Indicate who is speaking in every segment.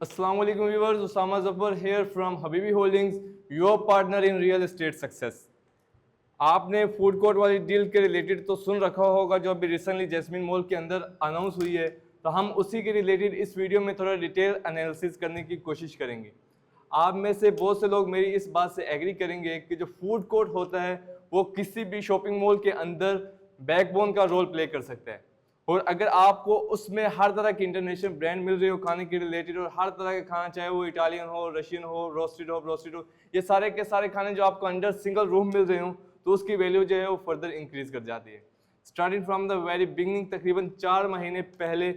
Speaker 1: Assalamu alaikum viewers, Usama Zafar here from Habibi Holdings, your partner in real estate success. आपने food court वाली deal के related तो सुन रखा होगा जो अभी रिसेंटली जैस्मिन मॉल के अंदर अनाउंस हुई है, तो हम उसी के रिलेटेड इस वीडियो में थोड़ा डिटेल एनालिसिस करने की कोशिश करेंगे। आप में से बहुत से लोग मेरी इस बात से एग्री करेंगे कि जो फूड कोर्ट होता है वो किसी भी शॉपिंग मॉल के अंदर बैकबोन का रोल प्ले कर सकता है। और अगर आपको उसमें हर तरह की इंटरनेशनल ब्रांड मिल रही हो खाने के रिलेटेड, और हर तरह का खाना, चाहे वो इटालियन हो, रशियन हो, रोस्टेड हो, ये सारे के सारे खाने जो आपको अंडर सिंगल रूम मिल रहे हो, तो उसकी वैल्यू जो है वो फर्दर इंक्रीज कर जाती है। Starting from the very beginning, तकरीबन 4 महीने पहले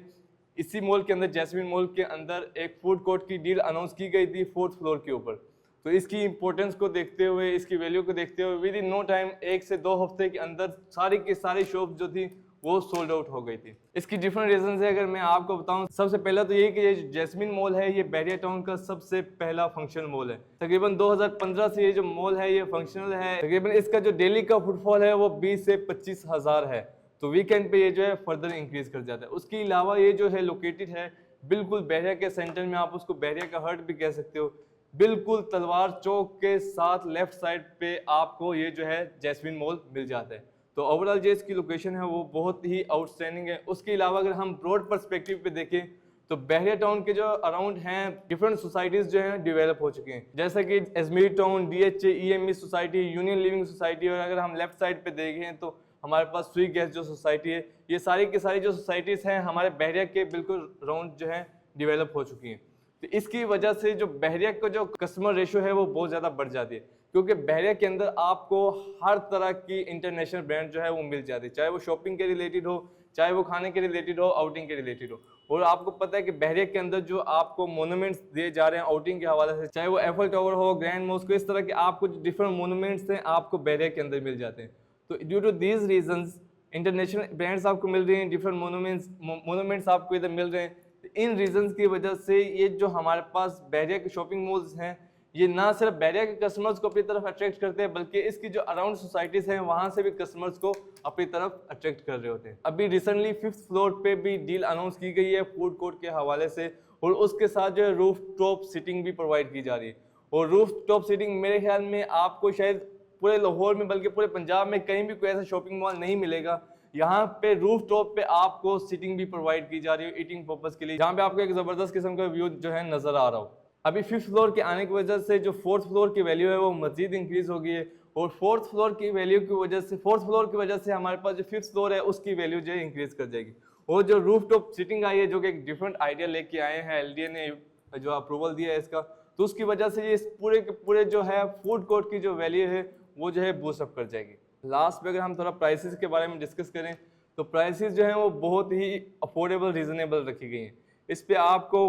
Speaker 1: इसी मॉल के अंदर, जैस्मिन मॉल के अंदर एक फूड कोर्ट की डील अनाउंस की गई थी 4th फ्लोर के ऊपर। तो इसकी इंपॉर्टेंस को देखते हुए, इसकी वैल्यू को देखते हुए, विद इन नो टाइम 1 से 2 हफ्ते के अंदर सारी की सारी शॉप जो थी वो सोल्ड आउट हो गई थी। इसकी डिफरेंट रीजन है अगर मैं आपको बताऊं, सबसे पहला तो ये कि ये जैस्मिन मॉल है, ये बैरिया टाउन का सबसे पहला फंक्शनल मॉल है। तकरीबन 2015 से ये जो मॉल है ये फंक्शनल है। तकरीबन इसका जो डेली का फुटफॉल है वो 20 से 25 हज़ार है, तो वीकेंड पे ये जो है फर्दर इंक्रीज कर जाता है। उसके अलावा ये जो है लोकेटेड है बिल्कुल बैरिया के सेंटर में, आप उसको बैरिया का हर्ट भी कह सकते हो। बिल्कुल तलवार चौक के साथ लेफ्ट साइड पे आपको ये जो है जैस्मिन मॉल मिल जाता है। तो ओवरऑल जो इसकी लोकेशन है वो बहुत ही आउटस्टैंडिंग है। उसके अलावा अगर हम ब्रॉड पर्सपेक्टिव पे देखें तो बहरिया टाउन के जो अराउंड हैं डिफरेंट सोसाइटीज जो हैं डेवलप हो चुके हैं, जैसे कि Ajmer town, DHA, EME society, union living society. और अगर हम लेफ्ट साइड पे देखें तो हमारे पास स्वी गैस जो सोसाइटी है, ये सारी की सारी जो सोसाइटीज़ हैं हमारे बहरिया के बिल्कुल राउंड जो है डेवलप हो चुकी हैं। तो इसकी वजह से जो बहरिया का जो कस्टमर रेशो है वो बहुत ज़्यादा बढ़ जाती है, क्योंकि बहरिया के अंदर आपको हर तरह की इंटरनेशनल ब्रांड जो है वो मिल जाती है, चाहे वो शॉपिंग के रिलेटेड हो, चाहे वो खाने के रिलेटेड हो, आउटिंग के रिलेटेड हो। और आपको पता है कि बहरिया के अंदर जो आपको मोनूमेंट्स दिए जा रहे हैं आउटिंग के हवाले से, चाहे वो एफल टावर हो, ग्रैंड मॉस्को, इस तरह के आपको डिफरेंट मोनूमेंट्स हैं आपको बहरिया के अंदर मिल जाते हैं। तो due to these reasons international brands आपको मिल रही हैं, डिफरेंट मोनूमेंट्स आपको इधर मिल रहे हैं। तो इन रीजंस की वजह से ये जो हमारे पास बहरिया के शॉपिंग मॉल्स हैं, ये ना सिर्फ बहरिया के कस्टमर्स को अपनी तरफ अट्रैक्ट करते हैं, बल्कि इसकी जो अराउंड सोसाइटीज हैं वहां से भी कस्टमर्स को अपनी तरफ अट्रैक्ट कर रहे होते हैं। अभी रिसेंटली 5th फ्लोर पे भी डील अनाउंस की गई है फूड कोर्ट के हवाले से, और उसके साथ जो है रूफ टॉप सीटिंग भी प्रोवाइड की जा रही है। और रूफ टॉप सीटिंग मेरे ख्याल में आपको शायद पूरे लाहौर में, बल्कि पूरे पंजाब में कहीं भी कोई ऐसा शॉपिंग मॉल नहीं मिलेगा। यहाँ पे रूफ टॉप पे आपको सीटिंग भी प्रोवाइड की जा रही है ईटिंग पर्पज के लिए, जहाँ पे आपको एक जबरदस्त किस्म का व्यू जो है नजर आ रहा हो। अभी 5th फ्लोर के आने की वजह से जो 4th फ्लोर की वैल्यू है वो मजीद इंक्रीज हो गई है, और 4th फ्लोर की वैल्यू की वजह से, 4th फ्लोर की वजह से हमारे पास जो 5th फ्लोर है उसकी वैल्यू जो है इंक्रीज कर जाएगी। और जो रूफ टॉप सीटिंग आई है, जो कि एक डिफरेंट आइडिया लेके आए हैं, LDA ने जो अप्रूवल दिया है इसका, तो उसकी वजह से ये इस पूरे के पूरे जो है फूड कोर्ट की जो वैल्यू है वो जो है बूस्ट अप कर जाएगी। लास्ट में अगर हम थोड़ा प्राइसेस के बारे में डिस्कस करें तो प्राइसेस जो हैं वो बहुत ही अफोर्डेबल, रीजनेबल रखी गई हैं। इस पे आपको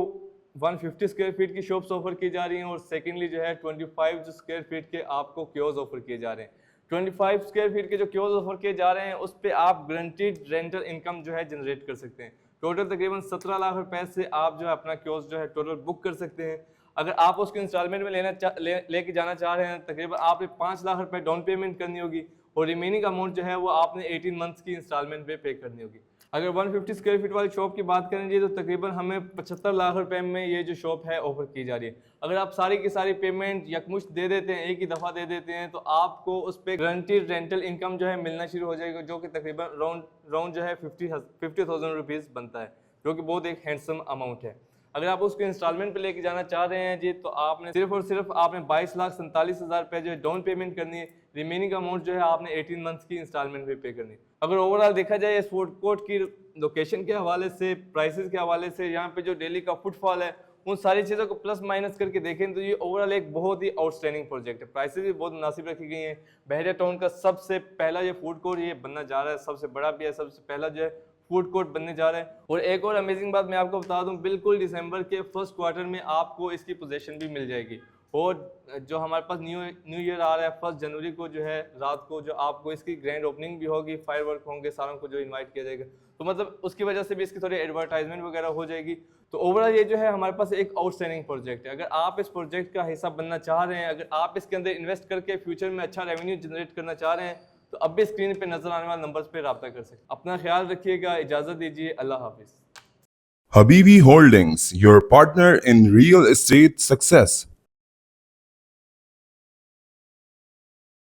Speaker 1: 150 स्क्वायर फीट की शॉप्स ऑफर की जा रही हैं, और सेकेंडली जो है 25 स्क्वायर फीट के आपको क्योज ऑफर किए जा रहे हैं। 25 स्क्वायर फीट के जो क्योज ऑफर किए जा रहे हैं उस पर आप गारंटीड रेंटल इनकम जो है जनरेट कर सकते हैं। टोटल तकरीबन 17 लाख रुपए से आप जो है अपना क्योज जो है टोटल बुक कर सकते हैं। अगर आप उसको इंस्टॉलमेंट में लेके जाना चाह रहे हैं, तकरीबन आपने 5 लाख रुपए डाउन पेमेंट करनी होगी, और रिमेनिंग अमाउंट जो है वो आपने 18 मंथ्स की इंस्टॉलमेंट पे करनी होगी। अगर 150 स्क्वायर फीट वाली शॉप की बात करें जी, तो तकरीबन हमें 75 लाख रुपए में ये जो शॉप है ऑफर की जा रही है। अगर आप सारी की सारी पेमेंट यकमुश्त दे देते हैं, एक ही दफ़ा दे देते हैं, तो आपको उस पर गारंटीड रेंटल इनकम जो है मिलना शुरू हो जाएगा, जो कि तकरीबन राउंड जो है 50,000 रुपीज़ बनता है, जो कि बहुत एक हैंडसम अमाउंट है। अगर आप उसको इंस्टॉलमेंट पे लेके जाना चाह रहे हैं जी, तो आपने सिर्फ और सिर्फ आपने 22,47,000 रुपये जो है डाउन पेमेंट करनी है, रिमेनिंग अमाउंट जो है आपने 18 मंथ्स की इंस्टॉलमेंट पे करनी है। अगर ओवरऑल देखा जाए इस फूड कोर्ट की लोकेशन के हवाले से, प्राइसेस के हवाले से, यहाँ पे जो डेली का फुटफॉल है, उन सारी चीज़ों को प्लस माइनस करके देखें तो ये ओवरऑल एक बहुत ही आउटस्टैंडिंग प्रोजेक्ट है। प्राइसेस भी बहुत मुनासिब रखी गई हैं। बहरिया टाउन का सबसे पहला ये फूड कोर्ट ये बनना जा रहा है, सबसे बड़ा भी है, सबसे पहला जो है फूड कोर्ट बनने जा रहा है। और एक और अमेजिंग बात मैं आपको बता दूं, बिल्कुल दिसंबर के फर्स्ट क्वार्टर में आपको इसकी पोजीशन भी मिल जाएगी। और जो हमारे पास न्यू ईयर आ रहा है 1 जनवरी को, जो है रात को जो आपको इसकी ग्रैंड ओपनिंग भी होगी, फायरवर्क होंगे, सारों को जो इनवाइट किया जाएगा, तो मतलब उसकी वजह से भी इसकी थोड़ी एडवर्टाइजमेंट वगैरह हो जाएगी। तो ओवरऑल ये जो है हमारे पास एक आउटस्टैंडिंग प्रोजेक्ट है। अगर आप इस प्रोजेक्ट का हिस्सा बनना चाह रहे हैं, अगर आप इसके अंदर इन्वेस्ट करके फ्यूचर में अच्छा रेवेन्यू जनरेट करना चाह रहे हैं, तो अब भी स्क्रीन पे नजर आने वाले नंबर्स पे रब्ता कर सकते हैं। अपना ख्याल रखिएगा, इजाज़त दीजिए, अल्लाह हाफिज़।
Speaker 2: Habibi Holdings, your partner in real estate success.